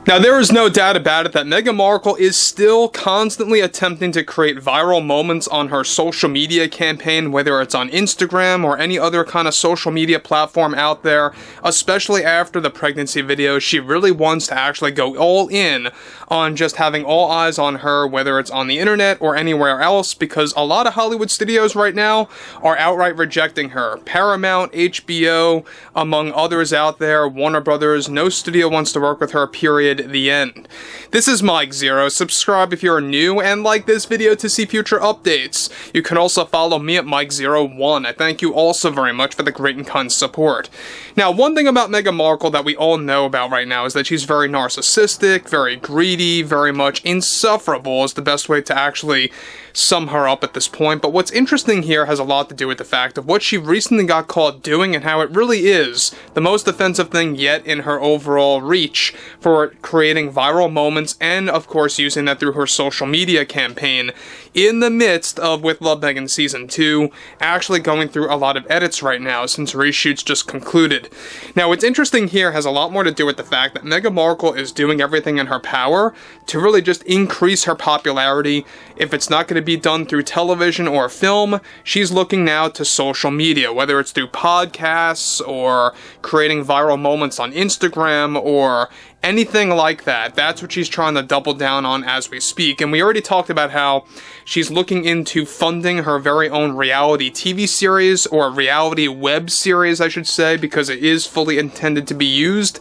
Now, there is no doubt about it that Meghan Markle is still constantly attempting to create viral moments on her social media campaign, whether it's on Instagram or any other kind of social media platform out there, especially after the pregnancy video. She really wants to actually go all in on just having all eyes on her, whether it's on the internet or anywhere else, because a lot of Hollywood studios right now are outright rejecting her. Paramount, HBO, among others out there, Warner Brothers, no studio wants to work with her, period. The end. This is Mike Zero. Subscribe if you're new and like this video to see future updates. You can also follow me at Mike01. I thank you all so very much for the great and kind support. Now, one thing about Meghan Markle that we all know about right now is that she's very narcissistic, very greedy, very much insufferable is the best way to actually sum her up at this point. But what's interesting here has a lot to do with the fact of what she recently got caught doing and how it really is the most offensive thing yet in her overall reach for creating viral moments and, of course, using that through her social media campaign in the midst of With Love Meghan Season 2 actually going through a lot of edits right now since reshoots just concluded. Now, what's interesting here has a lot more to do with the fact that Meghan Markle is doing everything in her power to really just increase her popularity. If it's not going to be done through television or film, she's looking now to social media, whether it's through podcasts or creating viral moments on Instagram or anything like that. That's what she's trying to double down on as we speak. And we already talked about how she's looking into funding her very own reality TV series, or reality web series, I should say, because it is fully intended to be used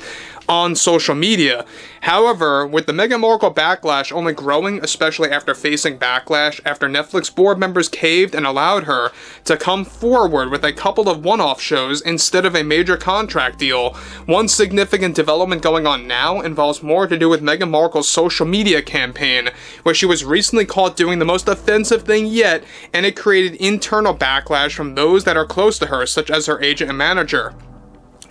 on social media. However, with the Meghan Markle backlash only growing, especially after facing backlash after Netflix board members caved and allowed her to come forward with a couple of one-off shows instead of a major contract deal, one significant development going on now involves more to do with Meghan Markle's social media campaign, where she was recently caught doing the most offensive thing yet, and it created internal backlash from those that are close to her, such as her agent and manager.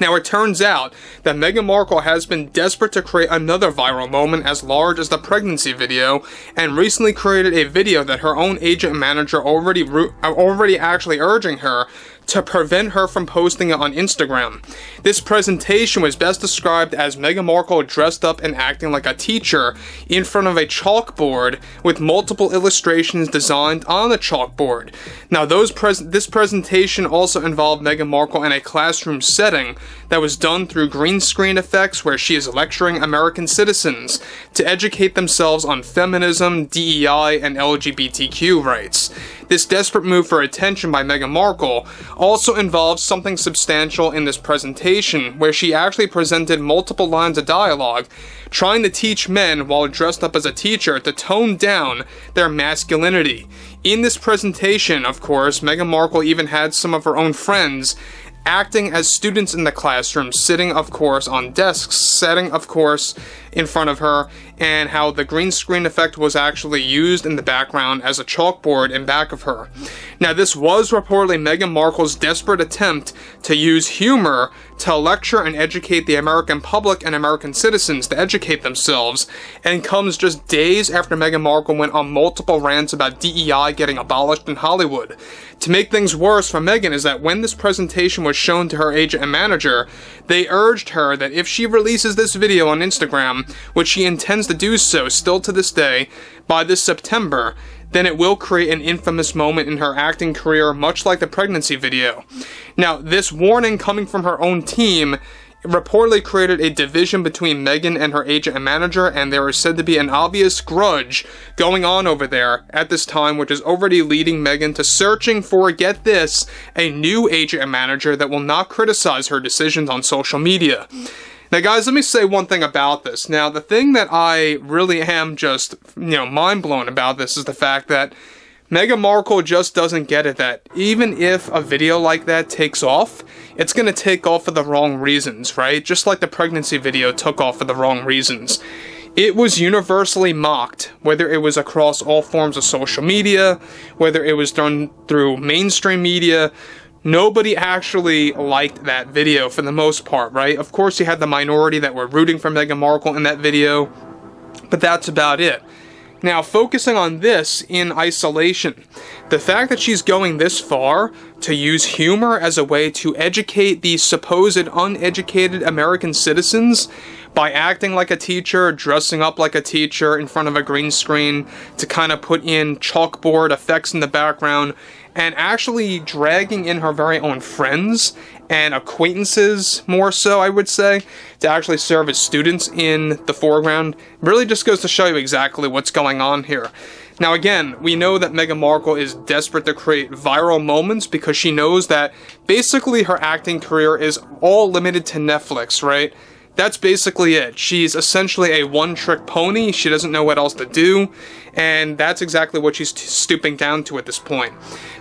Now, it turns out that Meghan Markle has been desperate to create another viral moment as large as the pregnancy video, and recently created a video that her own agent and manager already actually urging her to prevent her from posting it on Instagram. This presentation was best described as Meghan Markle dressed up and acting like a teacher in front of a chalkboard with multiple illustrations designed on the chalkboard. Now, this presentation also involved Meghan Markle in a classroom setting that was done through green screen effects, where she is lecturing American citizens to educate themselves on feminism, DEI, and LGBTQ rights. This desperate move for attention by Meghan Markle also involves something substantial in this presentation, where she actually presented multiple lines of dialogue, trying to teach men while dressed up as a teacher to tone down their masculinity. In this presentation, of course, Meghan Markle even had some of her own friends acting as students in the classroom, sitting, of course, on desks, sitting, of course, in front of her, and how the green screen effect was actually used in the background as a chalkboard in back of her. Now, this was reportedly Meghan Markle's desperate attempt to use humor to lecture and educate the American public and American citizens to educate themselves, and comes just days after Meghan Markle went on multiple rants about DEI getting abolished in Hollywood. To make things worse for Meghan is that when this presentation was shown to her agent and manager, they urged her that if she releases this video on Instagram, which she intends to do so still to this day, by this September, then it will create an infamous moment in her acting career, much like the pregnancy video. Now, this warning coming from her own team reportedly created a division between Meghan and her agent and manager, and there is said to be an obvious grudge going on over there at this time, which is already leading Meghan to searching for, get this, a new agent and manager that will not criticize her decisions on social media. Now, guys, let me say one thing about this. Now, the thing that I really am just, mind blown about this is the fact that Meghan Markle just doesn't get it, that even if a video like that takes off, it's going to take off for the wrong reasons, right? Just like the pregnancy video took off for the wrong reasons. It was universally mocked, whether it was across all forms of social media, whether it was done through mainstream media. Nobody actually liked that video for the most part, right? Of course, you had the minority that were rooting for Meghan Markle in that video, but that's about it. Now, focusing on this in isolation, the fact that she's going this far to use humor as a way to educate the supposed uneducated American citizens by acting like a teacher, dressing up like a teacher in front of a green screen to kind of put in chalkboard effects in the background, and actually dragging in her very own friends and acquaintances, more so I would say, to actually serve as students in the foreground, really just goes to show you exactly what's going on here. Now again, we know that Meghan Markle is desperate to create viral moments because she knows that basically her acting career is all limited to Netflix, right? That's basically it. She's essentially a one-trick pony. She doesn't know what else to do, and that's exactly what she's stooping down to at this point.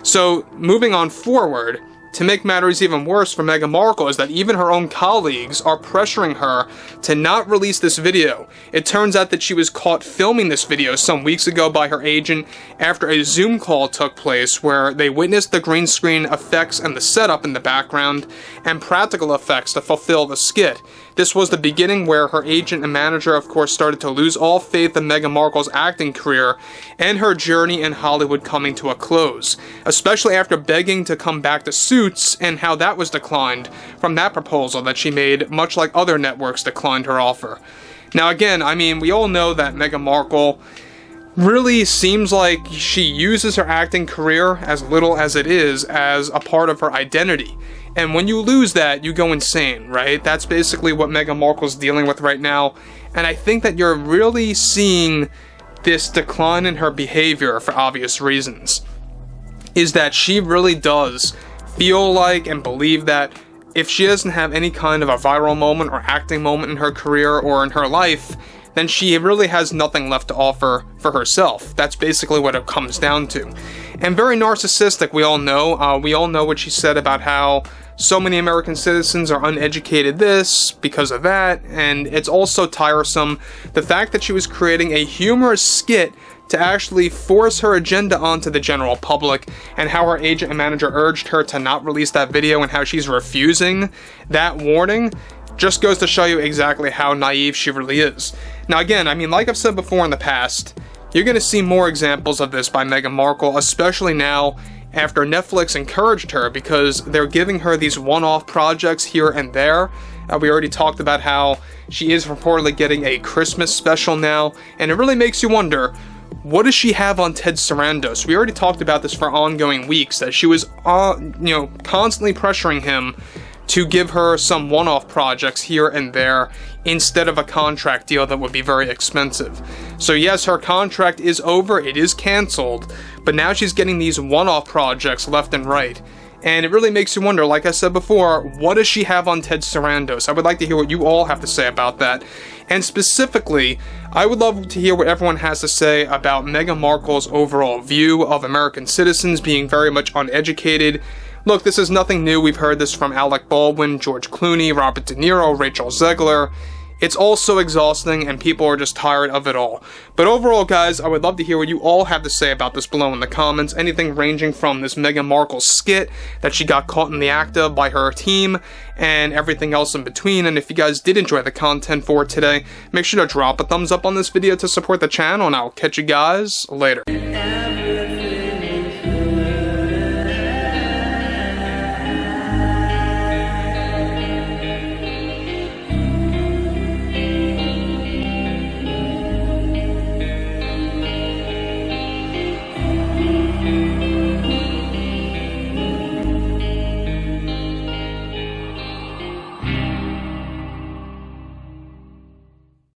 So, moving on forward, to make matters even worse for Meghan Markle is that even her own colleagues are pressuring her to not release this video. It turns out that she was caught filming this video some weeks ago by her agent after a Zoom call took place where they witnessed the green screen effects and the setup in the background and practical effects to fulfill the skit. This was the beginning where her agent and manager, of course, started to lose all faith in Meghan Markle's acting career and her journey in Hollywood coming to a close, especially after begging to come back to Suits and how that was declined from that proposal that she made, much like other networks declined her offer. Now again, I mean, we all know that Meghan Markle really seems like she uses her acting career, as little as it is, as a part of her identity. And when you lose that, you go insane, right? That's basically what Meghan Markle's dealing with right now. And I think that you're really seeing this decline in her behavior for obvious reasons. Is that she really does feel like and believe that if she doesn't have any kind of a viral moment or acting moment in her career or in her life, then she really has nothing left to offer for herself. That's basically what it comes down to. And very narcissistic, we all know. We all know what she said about how so many American citizens are uneducated because of that, and it's also tiresome the fact that she was creating a humorous skit to actually force her agenda onto the general public, and how her agent and manager urged her to not release that video and how she's refusing that warning just goes to show you exactly how naive she really is. Now again, I mean, like I've said before in the past, you're going to see more examples of this by Meghan Markle, especially now after Netflix encouraged her, because they're giving her these one-off projects here and there. We already talked about how she is reportedly getting a Christmas special now, and it really makes you wonder, what does she have on Ted Sarandos? We already talked about this for ongoing weeks, that she was, constantly pressuring him to give her some one-off projects here and there instead of a contract deal that would be very expensive. So yes, her contract is over, it is canceled, but now she's getting these one-off projects left and right. And it really makes you wonder, like I said before, what does she have on Ted Sarandos? I would like to hear what you all have to say about that. And specifically, I would love to hear what everyone has to say about Meghan Markle's overall view of American citizens being very much uneducated. Look, this is nothing new. We've heard this from Alec Baldwin, George Clooney, Robert De Niro, Rachel Zegler. It's all so exhausting, and people are just tired of it all. But overall, guys, I would love to hear what you all have to say about this below in the comments. Anything ranging from this Meghan Markle skit that she got caught in the act of by her team, and everything else in between. And if you guys did enjoy the content for today, make sure to drop a thumbs up on this video to support the channel, and I'll catch you guys later.